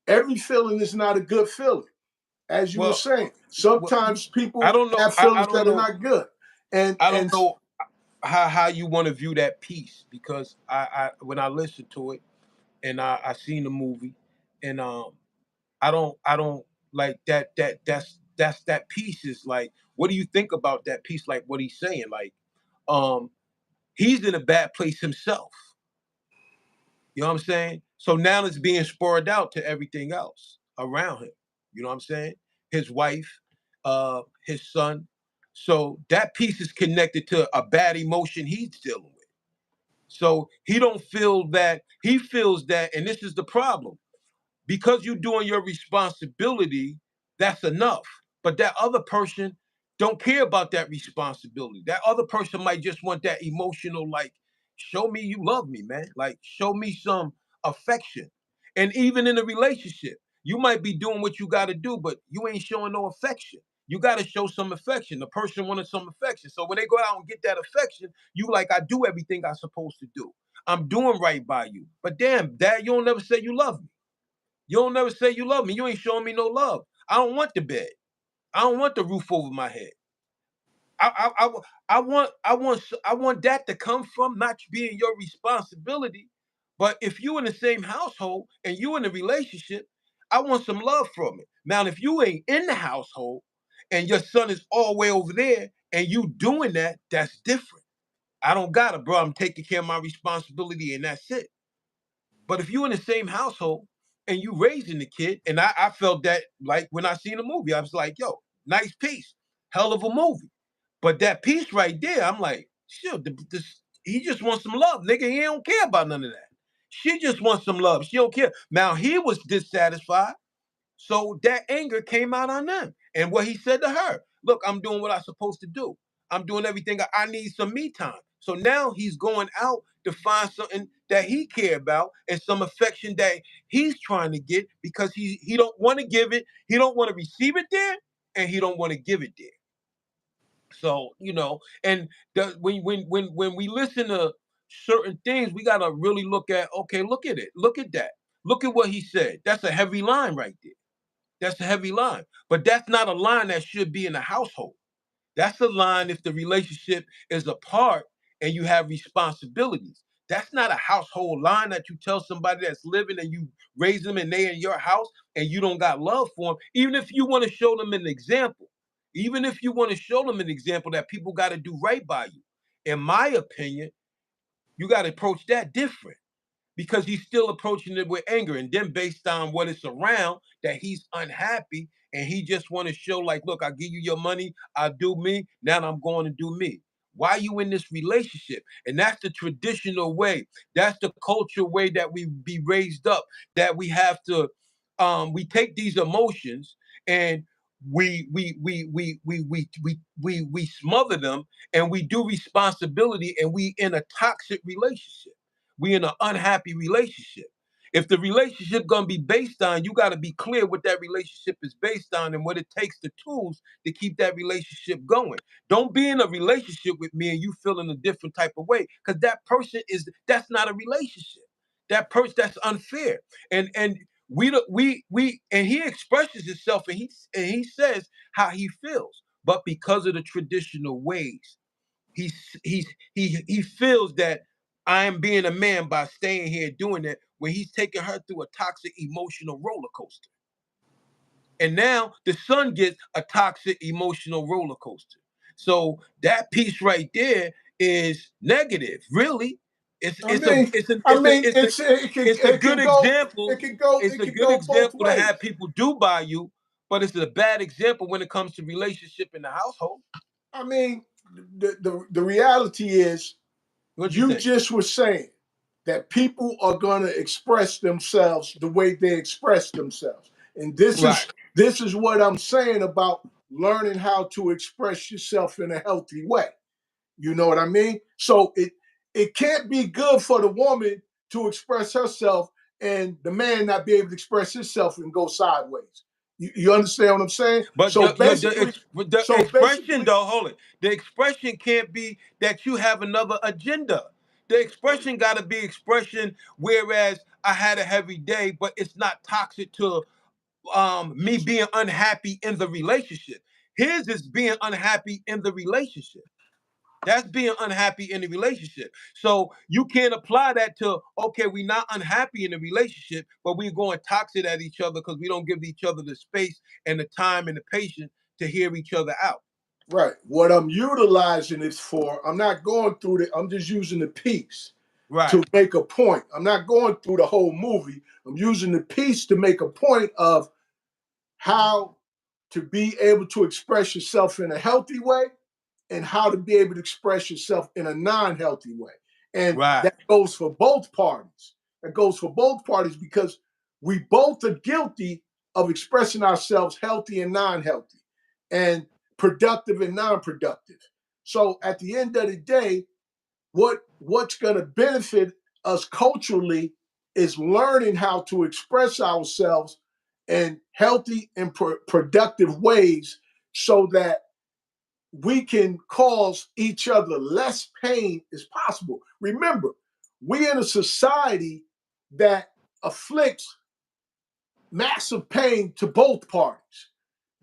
every feeling is not a good feeling. As you were saying, sometimes people I don't know. have I feelings don't that are know. not good. And I don't know how you want to view that piece because I when I listened to it and I seen the movie and I don't like that's that piece is like what do you think about that piece like what he's saying like um he's in a bad place himself. You know what I'm saying? So now it's being spurred out to everything else around him. You know what I'm saying? His wife, his son. So that piece is connected to a bad emotion he's dealing with. So he don't feel that he feels that, and this is the problem because you're doing your responsibility, that's enough. But that other person don't care about that responsibility. That other person might just want that emotional, like, show me you love me, man. Like, show me some affection. And even in a relationship, you might be doing what you got to do, but you ain't showing no affection. You got to show some affection. The person wanted some affection. So when they go out and get that affection, you like, I do everything I'm supposed to do. I'm doing right by you. But damn, dad, you don't never say you love me. You don't never say you love me. You ain't showing me no love. I don't want the bed. I don't want the roof over my head. I want that to come from not being your responsibility. But if you in the same household and you in a relationship, I want some love from it. Now, if you ain't in the household and your son is all the way over there and you doing that, that's different. I don't got it, bro. I'm taking care of my responsibility and that's it. But if you in the same household and you raising the kid, and I felt that like when I seen the movie, I was like, yo, nice piece, hell of a movie. But that piece right there, I'm like, shit, he just wants some love, nigga. He don't care about none of that. She just wants some love. She don't care. Now he was dissatisfied. So that anger came out on them. And what he said to her, look, I'm doing what I'm supposed to do. I'm doing everything. I need some me time. So now he's going out to find something that he care about and some affection that he's trying to get because he don't want to give it. He don't want to receive it there and he don't want to give it there. So, and when we listen to certain things, we gotta really look at, okay, look at it. Look at that. Look at what he said. That's a heavy line right there. That's a heavy line. But that's not a line that should be in a household. That's a line if the relationship is apart and you have responsibilities. That's not a household line that you tell somebody that's living and you raise them and they in your house and you don't got love for them. Even if you want to show them an example, even if you want to show them an example that people got to do right by you, in my opinion, you got to approach that different because he's still approaching it with anger. And then based on what it's around, that he's unhappy and he just want to show like, look, I'll give you your money, I'll do me, now I'm going to do me. Why are you in this relationship? And that's the traditional way. That's the culture way that we be raised up, that we have to we take these emotions and we smother them, and we do responsibility, and we in a toxic relationship. We in an unhappy relationship. If the relationship gonna be based on, you got to be clear what that relationship is based on and what it takes, the tools to keep that relationship going. Don't be in a relationship with me and you feeling a different type of way, because that's not a relationship. That person, that's unfair. And and he expresses himself, and he says how he feels, but because of the traditional ways, he feels that I am being a man by staying here doing that, when he's taking her through a toxic emotional roller coaster. And now the son gets a toxic emotional roller coaster. So that piece right there is negative, really. It's I it's a mean, it's a I it's a mean, it's a it's a it good can go example. It's it a can good go both example to ways. have people do by you, but it's a bad example when it comes to relationship in the household. I mean, the reality is, What you you think? just were saying that people are going to express themselves the way they express themselves, and Right, this is what I'm saying about learning how to express yourself in a healthy way. You know what I mean? So it can't be good for the woman to express herself and the man not be able to express himself and go sideways. You understand what I'm saying? but So basically, the so expression, basically, though, hold it. The expression can't be that you have another agenda. The expression got to be expression. Whereas I had a heavy day, but it's not toxic to me being unhappy in the relationship. His is being unhappy in the relationship. That's being unhappy in the relationship. So you can't apply that to, okay, we're not unhappy in the relationship, but we're going toxic at each other because we don't give each other the space and the time and the patience to hear each other out. right. What I'm utilizing it for, I'm not going through I'm just using the piece Right, to make a point. I'm not going through the whole movie. I'm using the piece to make a point of how to be able to express yourself in a healthy way and how to be able to express yourself in a non-healthy way. And right, that goes for both parties. That goes for both parties because we both are guilty of expressing ourselves healthy and non-healthy, and productive and non-productive. So at the end of the day, what's going to benefit us culturally is learning how to express ourselves in healthy and productive ways so that we can cause each other less pain as possible. Remember, we're in a society that afflicts massive pain to both parties.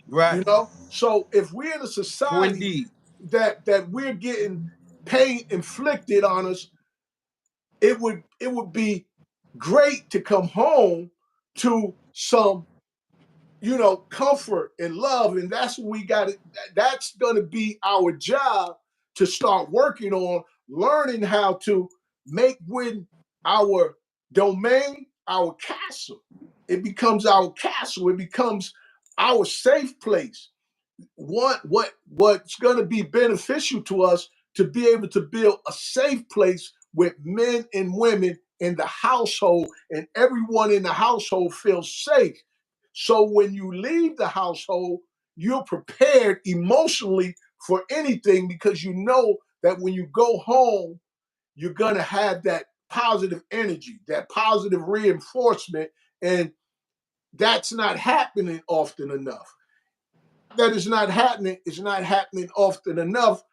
right. You know, so if we're in a So society indeed. that we're getting pain inflicted on us, it would be great to come home to some comfort and love. And that's what we got. That's going to be our job to start working on learning how to make when our domain, our castle. It becomes our castle. It becomes our safe place. What's going to be beneficial to us to be able to build a safe place with men and women in the household, and everyone in the household feels safe. So when you leave the household, you're prepared emotionally for anything because you know that when you go home, you're going to have that positive energy, that positive reinforcement. And that's not happening often enough. That is not happening. It's not happening often enough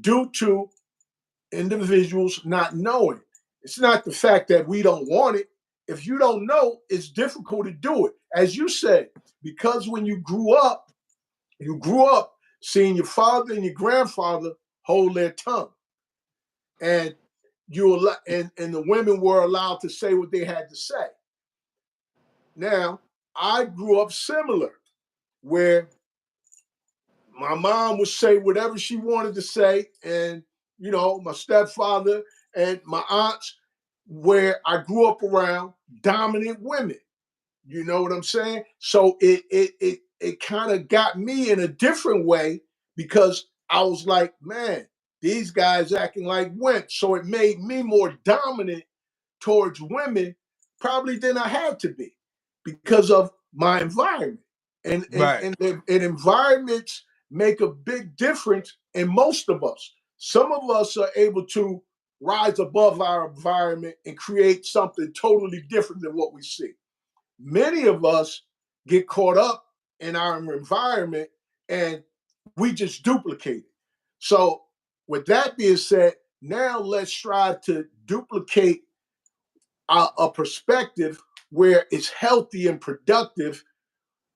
due to individuals not knowing. It's not the fact that we don't want it. If you don't know, it's difficult to do it. As you said, because when you grew up seeing your father and your grandfather hold their tongue. And and the women were allowed to say what they had to say. Now, I grew up similar, where my mom would say whatever she wanted to say, and my stepfather and my aunts. where I grew up around dominant women. You know what I'm saying? So it kind of got me in a different way because I was like, man, these guys acting like wimps. So it made me more dominant towards women probably than I had to be because of my environment. Right. And environments make a big difference in most of us. Some of us are able to rise above our environment and create something totally different than what we see. Many of us get caught up in our environment and we just duplicate it. So, with that being said, now let's try to duplicate a perspective where it's healthy and productive,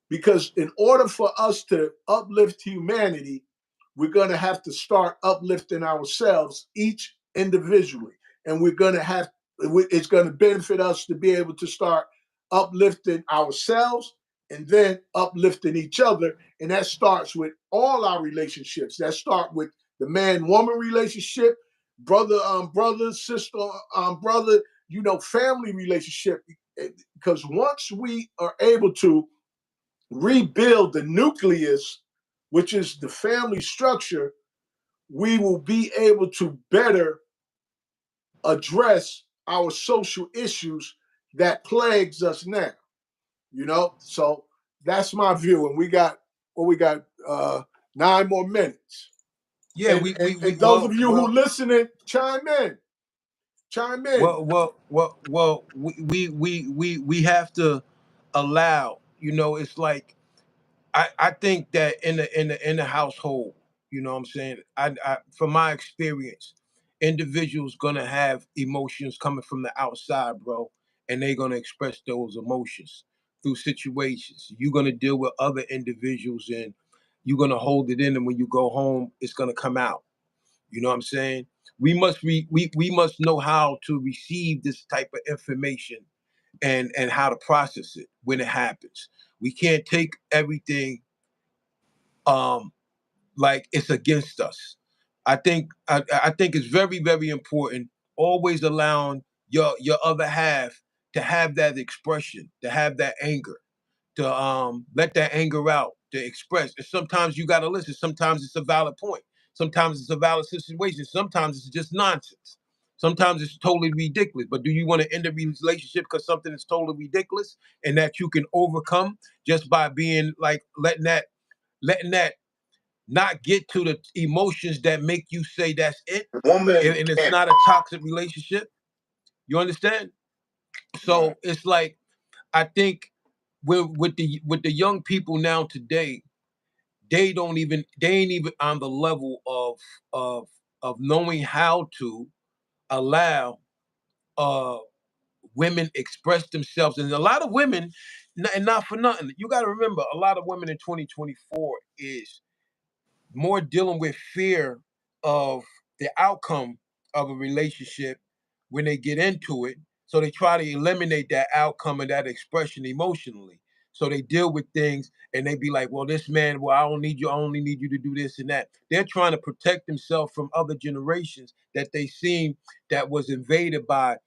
because in order for us to uplift humanity, we're going to have to start uplifting ourselves each individually. And it's going to benefit us to be able to start uplifting ourselves and then uplifting each other. And that starts with all our relationships. That start with the man-woman relationship, brother, sister, brother, family relationship. Because once we are able to rebuild the nucleus, which is the family structure, we will be able to better address our social issues that plagues us now. So that's my view. And we got 9 more minutes. Yeah, And those of you who listening, chime in. We have to allow. It's like I think that in the household, what I'm saying, I from my experience, individuals gonna have emotions coming from the outside, bro, and they're gonna express those emotions through situations. You're gonna deal with other individuals, and you're gonna hold it in, and when you go home, it's gonna come out. You know what I'm saying? We must know how to receive this type of information and how to process it when it happens. We can't take everything um like it's against us. I think it's very, very important always allowing your other half to have that expression, to have that anger, to let that anger out, to express. And sometimes you gotta listen. Sometimes it's a valid point. Sometimes it's a valid situation. Sometimes it's just nonsense. Sometimes it's totally ridiculous. But do you want to end a relationship because something is totally ridiculous and that you can overcome just by being like letting that not get to the emotions that make you say that's it, Woman and it's and not a toxic relationship. You understand? right. So it's like I think with the young people now today, they ain't even on the level of of knowing how to allow uh women express themselves. And a lot of women, and not for nothing, you got to remember, a lot of women in 2024 is more dealing with fear of the outcome of a relationship when they get into it. So they try to eliminate that outcome and that expression emotionally. So they deal with things and they be like, well, this man, well, I don't need you. I only need you to do this and that. They're trying to protect themselves from other generations that they seen that was invaded by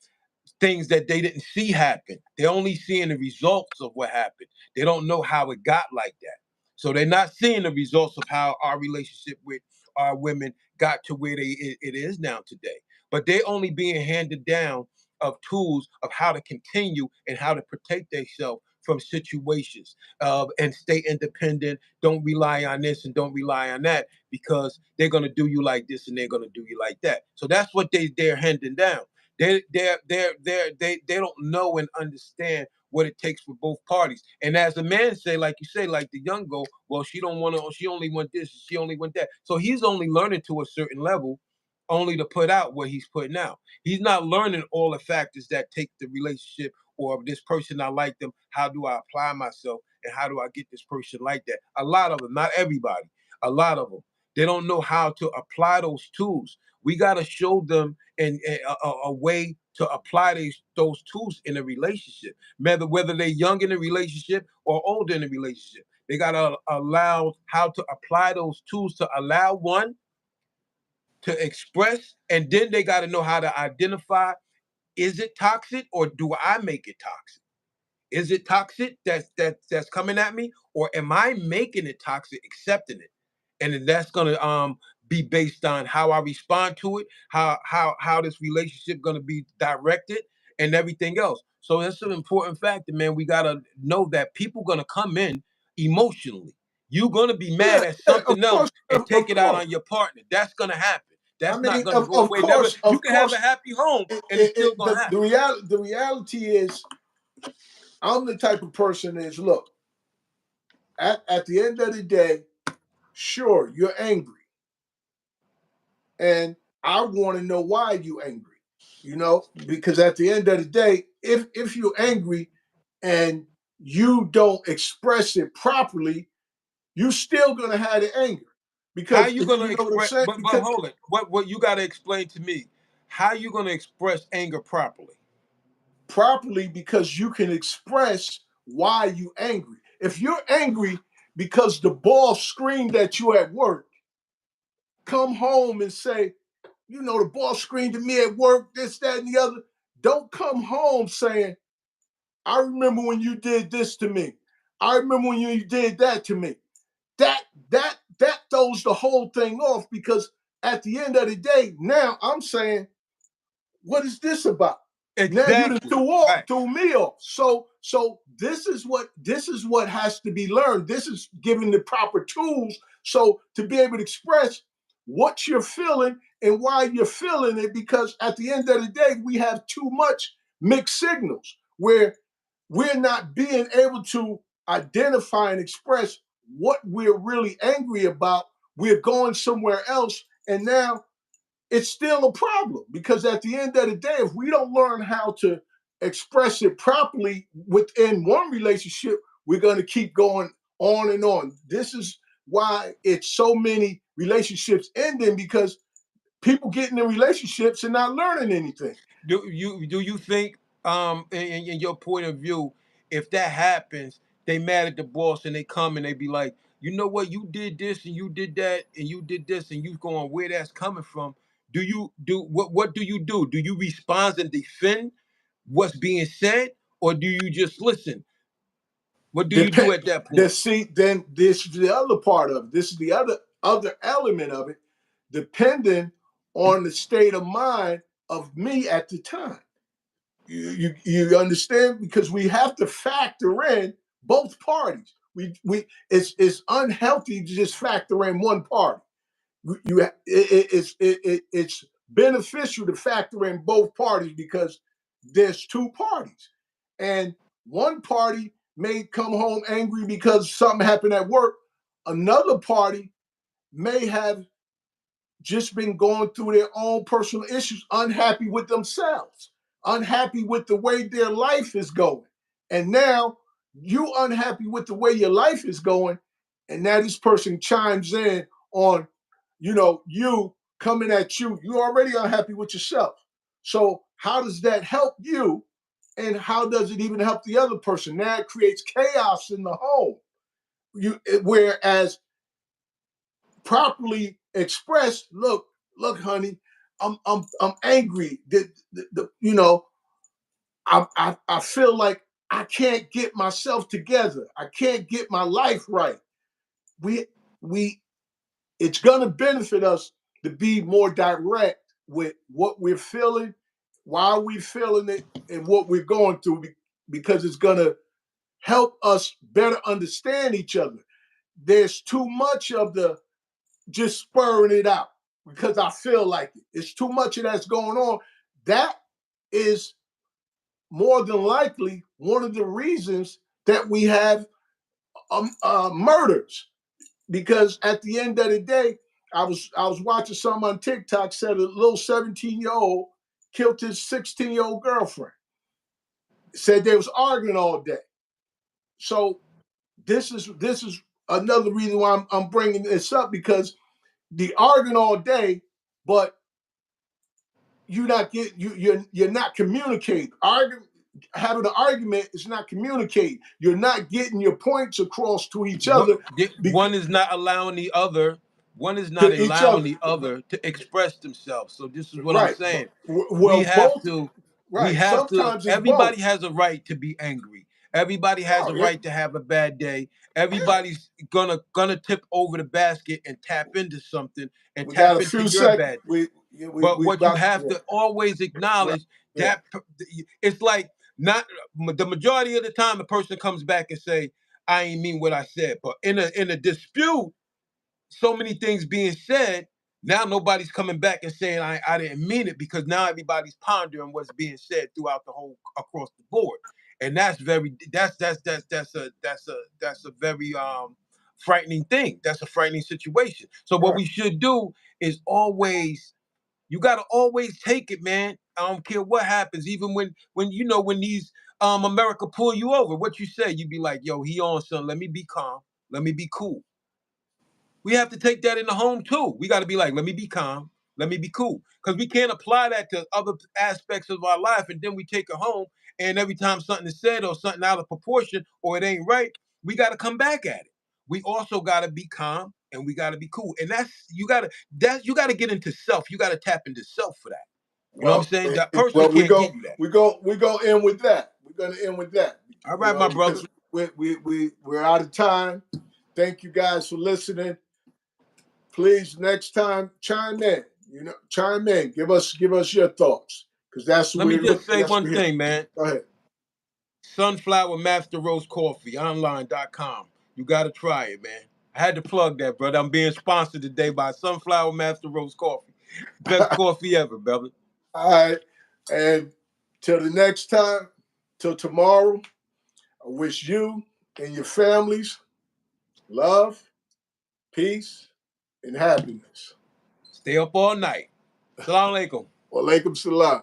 things that they didn't see happen. They're only seeing the results of what happened. They don't know how it got like that. So they're not seeing the results of how our relationship with our women got to where it is now today. But they only being handed down of tools of how to continue and how to protect themselves from situations and stay independent. Don't rely on this and don't rely on that because they're gonna do you like this and they're gonna do you like that. So that's what they're handing down. They don't know and understand what it takes for both parties. And as the man say, like you say, like the young go, well, she don't want to, she only want this, she only want that. So he's only learning to a certain level, only to put out what he's putting out. He's not learning all the factors that take the relationship or this person I like them. How do I apply myself and how do I get this person like that? A lot of them, not everybody, a lot of them. They don't know how to apply those tools. We got to show them a way to apply those tools in a relationship, whether they're young in a relationship or older in a relationship. They got to allow how to apply those tools to allow one to express, and then they got to know how to identify is it toxic or do I make it toxic? Is it toxic that's coming at me, or am I making it toxic, accepting it? And then that's gonna be based on how I respond to it, how this relationship gonna be directed, and everything else. So that's an important factor, man. We gotta know that people gonna come in emotionally. You're gonna be mad Yeah, at yeah, of something else course, and take of it out course. on your partner. That's gonna happen. I That's not mean, gonna go of away. Never. course, You of can have a course. happy home, and it's still gonna happen. The reality is, I'm the type of person is look. At the end of the day, sure, you're angry, and I want to know why you're angry. You know, because at the end of the day, if you're angry and you don't express it properly, you're still gonna have the anger. How Because you you gonna know what I'm express? saying? But Because hold it. What you gotta explain to me? How you gonna express anger properly? properly, because you can express why you angry. If you're angry because the boss screamed at you at work, come home and say, you know, the boss screamed at me at work, this, that, and the other. Don't come home saying, I remember when you did this to me. I remember when you did that to me. That throws the whole thing off, because at the end of the day, now I'm saying, what is this about? Now you done Exactly. Right. threw me off. So this is what has to be learned. This is giving the proper tools so to be able to express what you're feeling and why you're feeling it. Because at the end of the day, we have too much mixed signals where we're not being able to identify and express what we're really angry about. We're going somewhere else, and now it's still a problem, because at the end of the day, if we don't learn how to express it properly within one relationship, we're going to keep going on and on. This is why it's so many relationships ending, because people getting in relationships and not learning anything. Do you think in your point of view, if that happens, they mad at the boss and they come and they be like, you know what, you did this and you did that and you did this, and you going where that's coming from? What do you do? Do you respond and defend what's being said, or do you just listen? What do you do Depend. at that point? Then this is the other part of it. This is the other element of it, depending on the state of mind of me at the time. You understand? Because we have to factor in both parties. It's unhealthy to just factor in one party. It's beneficial to factor in both parties, because there's two parties, and one party may come home angry because something happened at work. Another party may have just been going through their own personal issues, unhappy with themselves, unhappy with the way their life is going. And now you unhappy with the way your life is going, and now this person chimes in on, you coming at you. You're already unhappy with yourself. So how does that help you? And how does it even help the other person? Now it creates chaos in the home. Whereas properly expressed, look, honey, I'm angry. I feel like I can't get myself together. I can't get my life right. We we it's gonna benefit us to be more direct with what we're feeling, why we're feeling it, and what we're going through, because it's gonna help us better understand each other. There's too much of the just spurring it out because I feel like it. It's too much of that's going on. That is more than likely one of the reasons that we have murders. Because at the end of the day, I was watching something on TikTok, said a little 17-year-old killed his 16-year-old girlfriend. Said they was arguing all day. So this is another reason why I'm bringing this up, because the arguing all day, but you're not communicating. Having an argument is not communicating. You're not getting your points across to each What other. one is not allowing the other. One is not To each allowing other, the other to express themselves. So this is what I'm right? saying. We Well, have both to. Right. We have to. Sometimes it's both. Everybody has a right to be angry. Everybody has Oh, a yeah. right to have a bad day. Yeah. Everybody's gonna tip over the basket and tap into something and We got tap a into few your seconds. bad day. But We what you about have yeah. to always Right. acknowledge Yeah. that it's like not the majority of the time a person comes back and say, I ain't mean what I said. But in a dispute, so many things being said, now nobody's coming back and saying I didn't mean it, because now everybody's pondering what's being said throughout the whole across the board. And that's a very frightening thing. That's a frightening situation. So what Right. we should do is always, you gotta always take it, man. I don't care what happens, even when you know when these America pull you over, what you say, you be like, yo, he on something, let me be calm, let me be cool. We have to take that in the home too. We got to be like, let me be calm, let me be cool, because we can't apply that to other aspects of our life, and then we take it home, and every time something is said or something out of proportion or it ain't right, we got to come back at it. We also got to be calm and we got to be cool, and you got to get into self. You got to tap into self for that. You know what I'm Well, saying? That person well, can't give you that. we go end with that. We're gonna end with that. All You right, my know, brother. because we're out of time. Thank you guys for listening. Please, next time, chime in. You know, chime in. Give us your thoughts, because that's what Let me we're just looking. say That's what one we're here. thing, man. Go ahead. Sunflower Master Roast Coffee online.com. You got to try it, man. I had to plug that, brother. I'm being sponsored today by Sunflower Master Roast Coffee. Best coffee ever, brother. All right, and till the next time, till tomorrow, I wish you and your families love, peace, and happiness. Stay up all night. Assalamu alaikum. Walaikum salam.